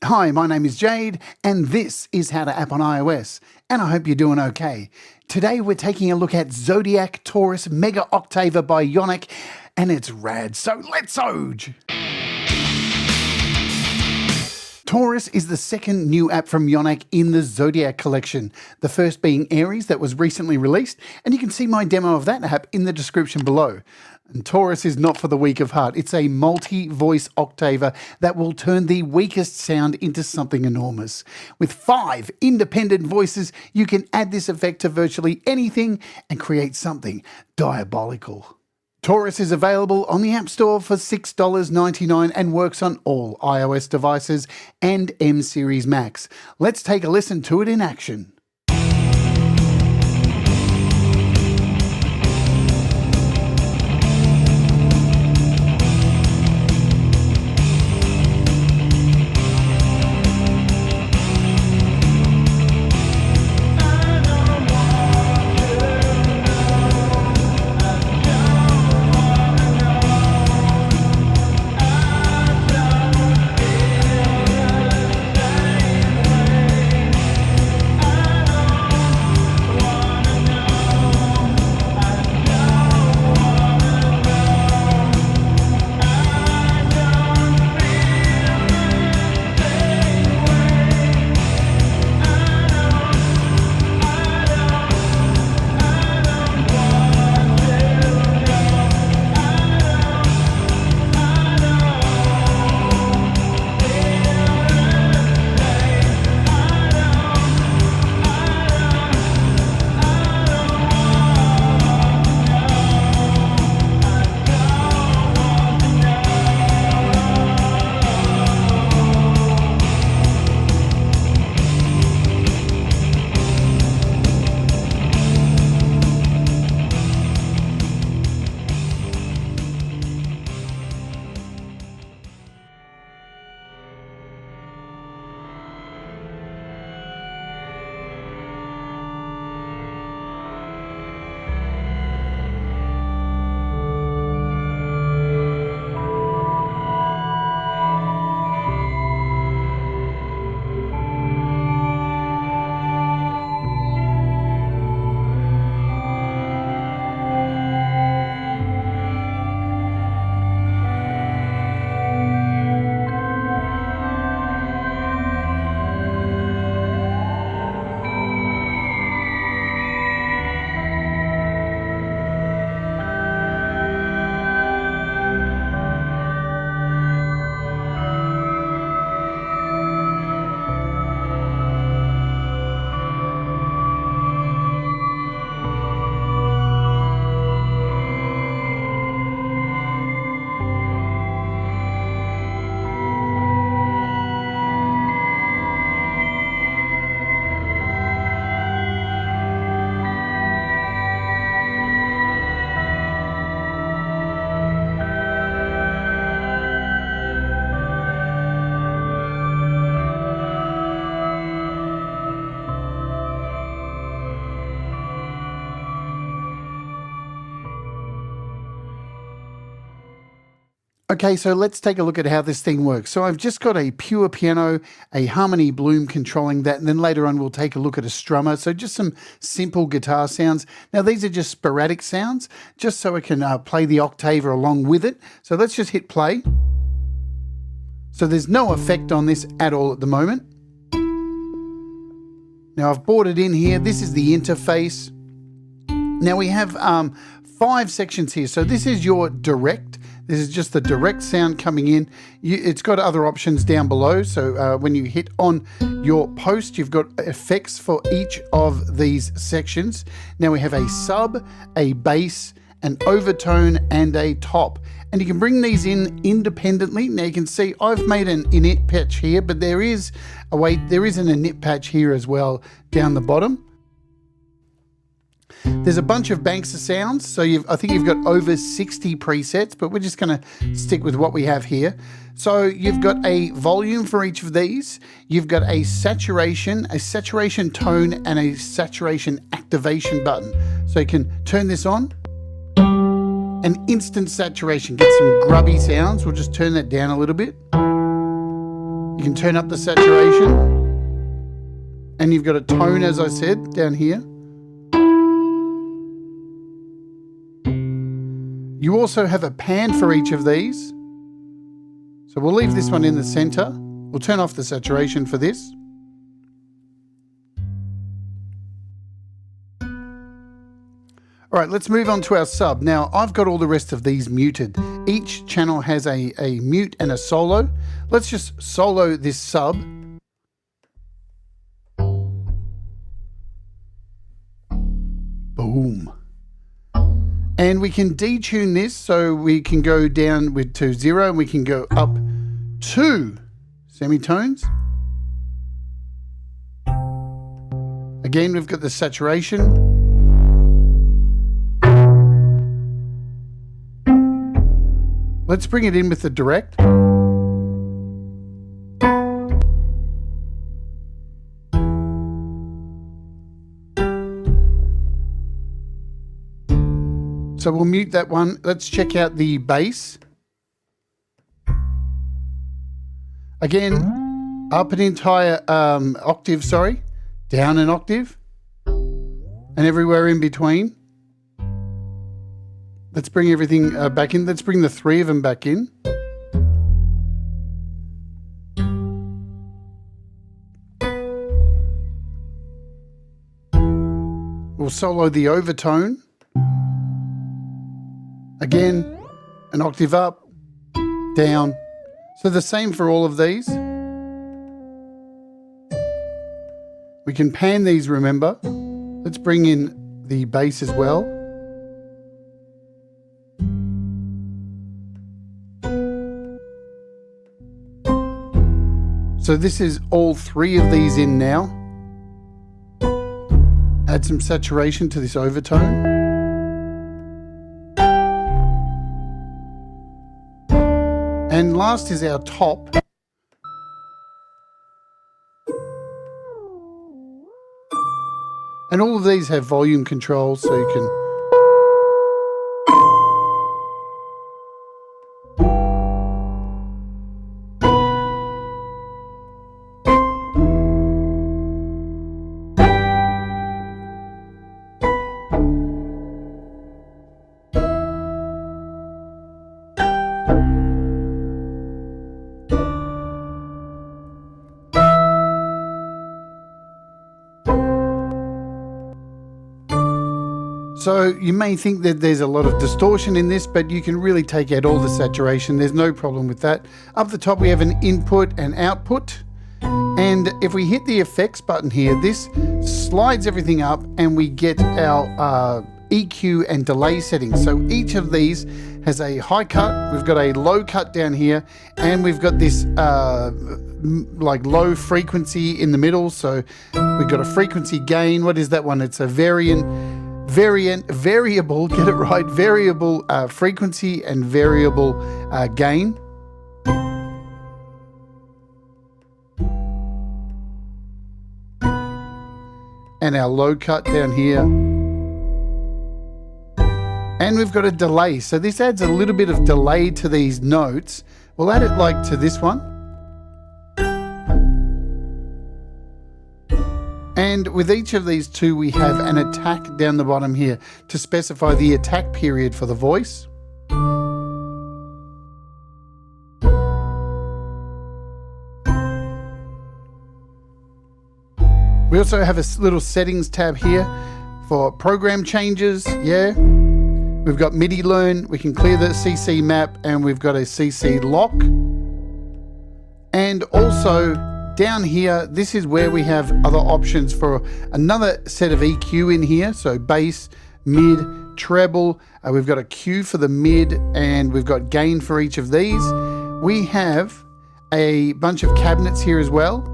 Hi, my name is Jade, and this is How to App on iOS, and I hope you're doing okay. Today we're taking a look at Zodiac Taurus Mega Octavizer by Yonac, and it's rad, so let's Oj! Taurus is the second new app from Yonac in the Zodiac collection, the first being Aries that was recently released, and you can see my demo of that app in the description below. And Taurus is not for the weak of heart. It's a multi-voice octaver that will turn the weakest sound into something enormous. With 5 independent voices, you can add this effect to virtually anything and create something diabolical. Taurus is available on the App Store for $6.99 and works on all iOS devices and M Series Macs. Let's take a listen to it in action. Okay, so let's take a look at how this thing works. So I've just got a pure piano, a harmony bloom controlling that, and then later on we'll take a look at a strummer. So just some simple guitar sounds. Now these are just sporadic sounds, just so I can play the octaver along with it. So let's just hit play. So there's no effect on this at all at the moment. Now I've brought it in here. This is the interface. Now we have 5 sections here. So this is your direct. This is just the direct sound coming in. It's got other options down below. So when you hit on your post, you've got effects for each of these sections. Now we have a sub, a bass, an overtone, and a top. And you can bring these in independently. Now you can see I've made an init patch here, but there is an init patch here as well down the bottom. There's a bunch of banks of sounds, so I think you've got over 60 presets, but we're just going to stick with what we have here. So you've got a volume for each of these. You've got a saturation tone, and a saturation activation button. So you can turn this on, and instant saturation. Get some grubby sounds. We'll just turn that down a little bit. You can turn up the saturation. And you've got a tone, as I said, down here. You also have a pan for each of these. So we'll leave this one in the center. We'll turn off the saturation for this. All right, let's move on to our sub. Now, I've got all the rest of these muted. Each channel has a mute and a solo. Let's just solo this sub. Boom. And we can detune this, so we can go down to 0 and we can go up 2 semitones. Again, we've got the saturation. Let's bring it in with the direct. So we'll mute that one. Let's check out the bass. Again, up an entire octave, down an octave, and everywhere in between. Let's bring everything back in. Let's bring the 3 of them back in. We'll solo the overtone. Again, an octave up, down. So the same for all of these. We can pan these, remember. Let's bring in the bass as well. So this is all 3 of these in now. Add some saturation to this overtone. And last is our top. And all of these have volume controls, so you can So you may think that there's a lot of distortion in this, but you can really take out all the saturation. There's no problem with that. Up the top, we have an input and output. And if we hit the effects button here, this slides everything up and we get our EQ and delay settings. So each of these has a high cut, we've got a low cut down here, and we've got this like low frequency in the middle. So we've got a frequency gain. What is that one? It's a variable, get it right, variable frequency and variable gain. And our low cut down here. And we've got a delay. So this adds a little bit of delay to these notes. We'll add it like to this one. And with each of these 2, we have an attack down the bottom here to specify the attack period for the voice. We also have a little settings tab here for program changes. Yeah, we've got MIDI learn. We can clear the CC map, and we've got a CC lock. And also down here, this is where we have other options for another set of EQ in here. So bass, mid, treble. We've got a Q for the mid, and we've got gain for each of these. We have a bunch of cabinets here as well.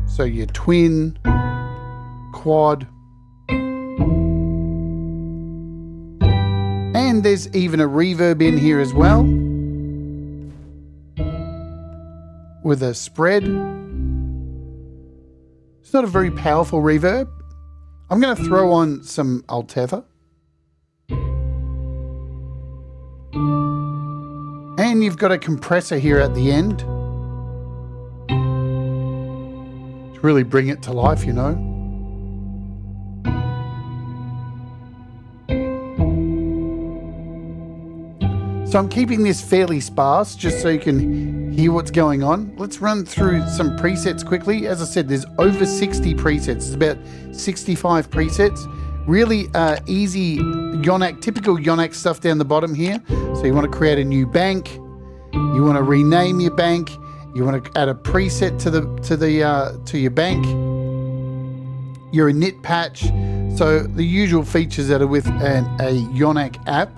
So your twin, quad, and there's even a reverb in here as well, with a spread. It's not a very powerful reverb. I'm going to throw on some And you've got a compressor here at the end to really bring it to life, you know. So I'm keeping this fairly sparse just so you can hear what's going on. Let's run through some presets quickly. As I said, there's over 60 presets. It's about 65 presets. Really easy Yonac, typical Yonac stuff down the bottom here. So you want to create a new bank. You want to rename your bank. You want to add a preset to your bank. You're a knit patch. So the usual features that are with a Yonac app.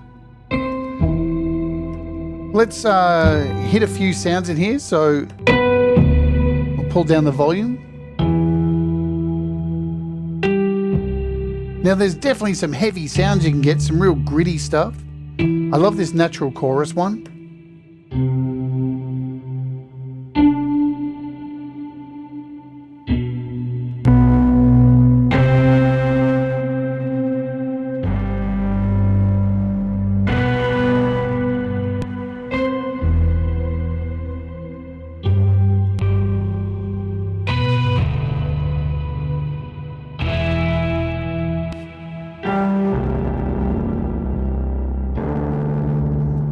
Let's hit a few sounds in here. So I'll pull down the volume. Now there's definitely some heavy sounds you can get, some real gritty stuff. I love this natural chorus one.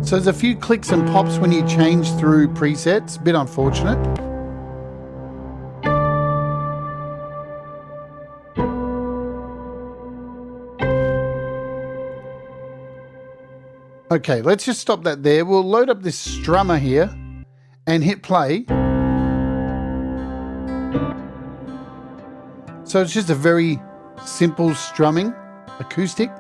So there's a few clicks and pops when you change through presets, a bit unfortunate. Okay, let's just stop that there. We'll load up this strummer here and hit play. So it's just a very simple strumming acoustic.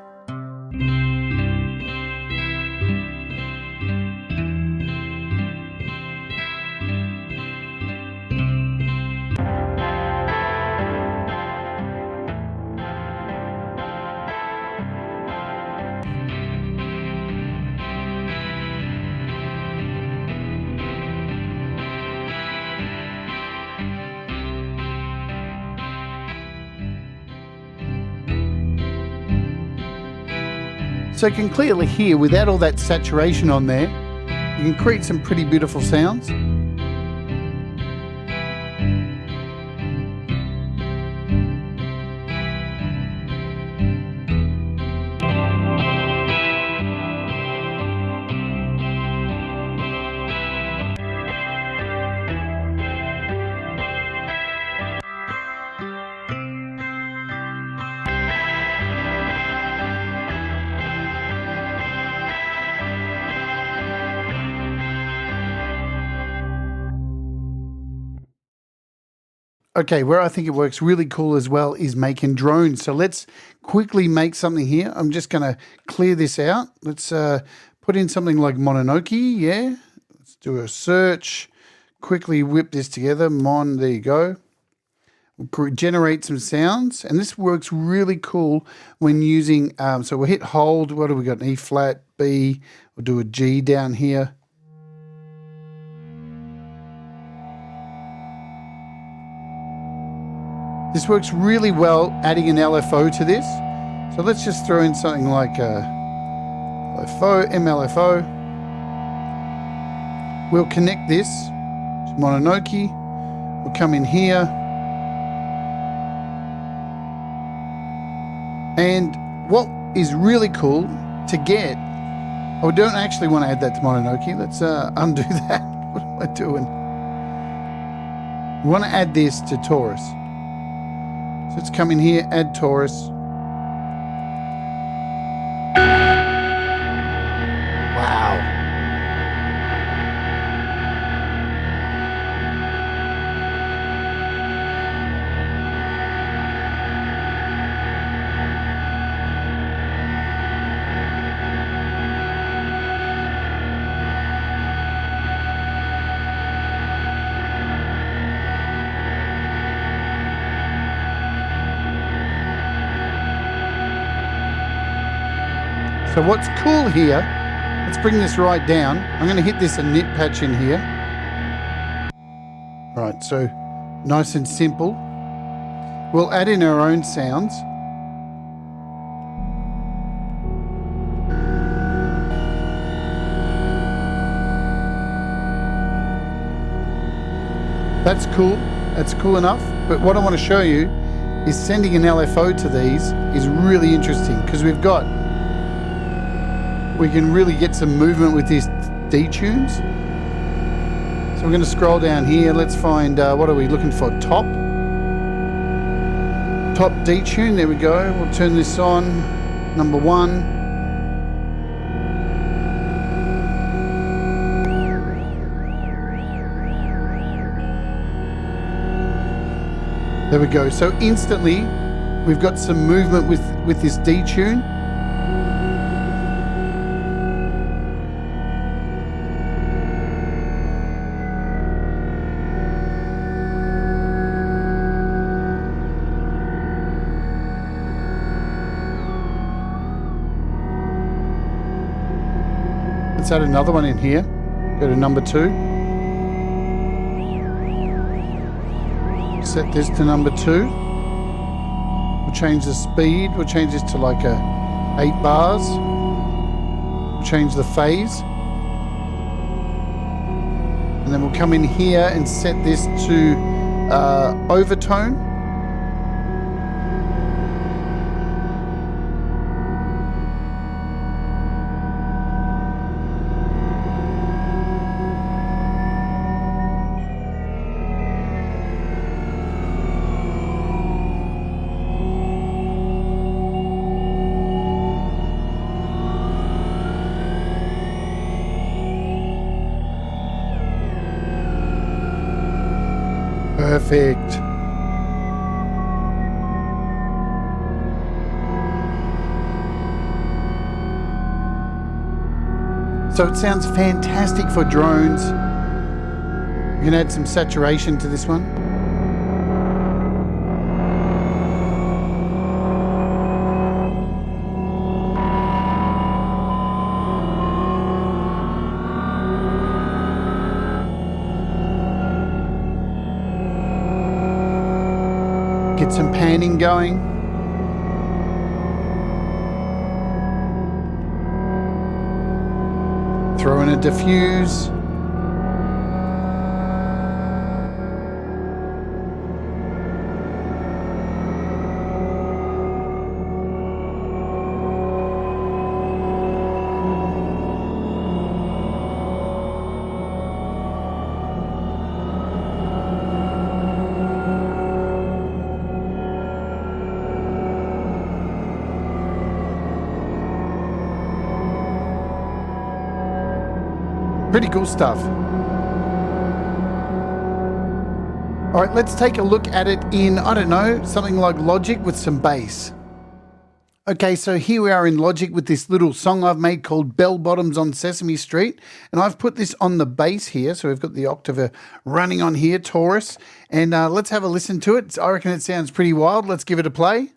So you can clearly hear, without all that saturation on there, you can create some pretty beautiful sounds. Okay, where I think it works really cool as well is making drones. So let's quickly make something here. I'm just going to clear this out. Let's put in something like Mononoke, yeah. Let's do a search. Quickly whip this together. There you go. We'll generate some sounds. And this works really cool when using, so we'll hit hold. What do we got? An E flat, B. We'll do a G down here. This works really well adding an LFO to this. So let's just throw in something like LFO, MLFO. We'll connect this to Mononoke. We'll come in here. And what is really cool to get, we don't actually want to add that to Mononoke. Let's undo that. What am I doing? We want to add this to Taurus. So let's come in here, add Taurus. Wow. So what's cool here, let's bring this right down. I'm going to hit this a knit patch in here. Right, so nice and simple. We'll add in our own sounds. That's cool. That's cool enough. But what I want to show you is sending an LFO to these is really interesting because we can really get some movement with these detunes. So we're going to scroll down here. Let's find, what are we looking for? Top detune. There we go. We'll turn this on. Number 1. There we go. So instantly, we've got some movement with this detune. Let's add another one in here. Go to number 2. Set this to number 2. We'll change the speed. We'll change this to like 8 bars. We'll change the phase. And then we'll come in here and set this to overtone. Perfect. So it sounds fantastic for drones. You can add some saturation to this one. Get some panning going. Throw in a diffuse. Pretty cool stuff. All right, let's take a look at it in, I don't know, something like Logic with some bass. Okay, so here we are in Logic with this little song I've made called Bell Bottoms on Sesame Street. And I've put this on the bass here. So we've got the octave running on here, Taurus. And let's have a listen to it. I reckon it sounds pretty wild. Let's give it a play.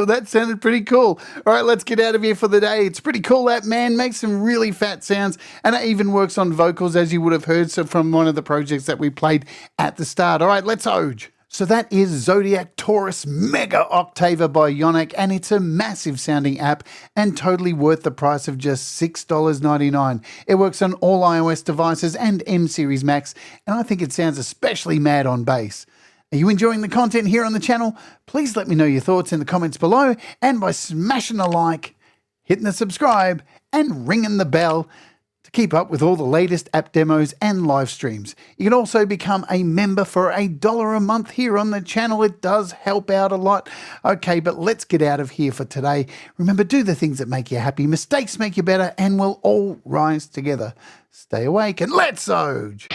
that sounded pretty cool. All right, let's get out of here for the day. It's pretty cool, that man. Makes some really fat sounds, and it even works on vocals, as you would have heard from one of the projects that we played at the start. All right, let's Oj. So that is Zodiac Taurus Mega Octavizer by Yonac, and it's a massive sounding app and totally worth the price of just $6.99. It works on all iOS devices and M Series Macs, and I think it sounds especially mad on bass. Are you enjoying the content here on the channel? Please let me know your thoughts in the comments below, and by smashing a like, hitting the subscribe, and ringing the bell to keep up with all the latest app demos and live streams. You can also become a member for $1 a month here on the channel. It does help out a lot. Okay, but let's get out of here for today. Remember, do the things that make you happy. Mistakes make you better, and we'll all rise together. Stay awake and let's Oj!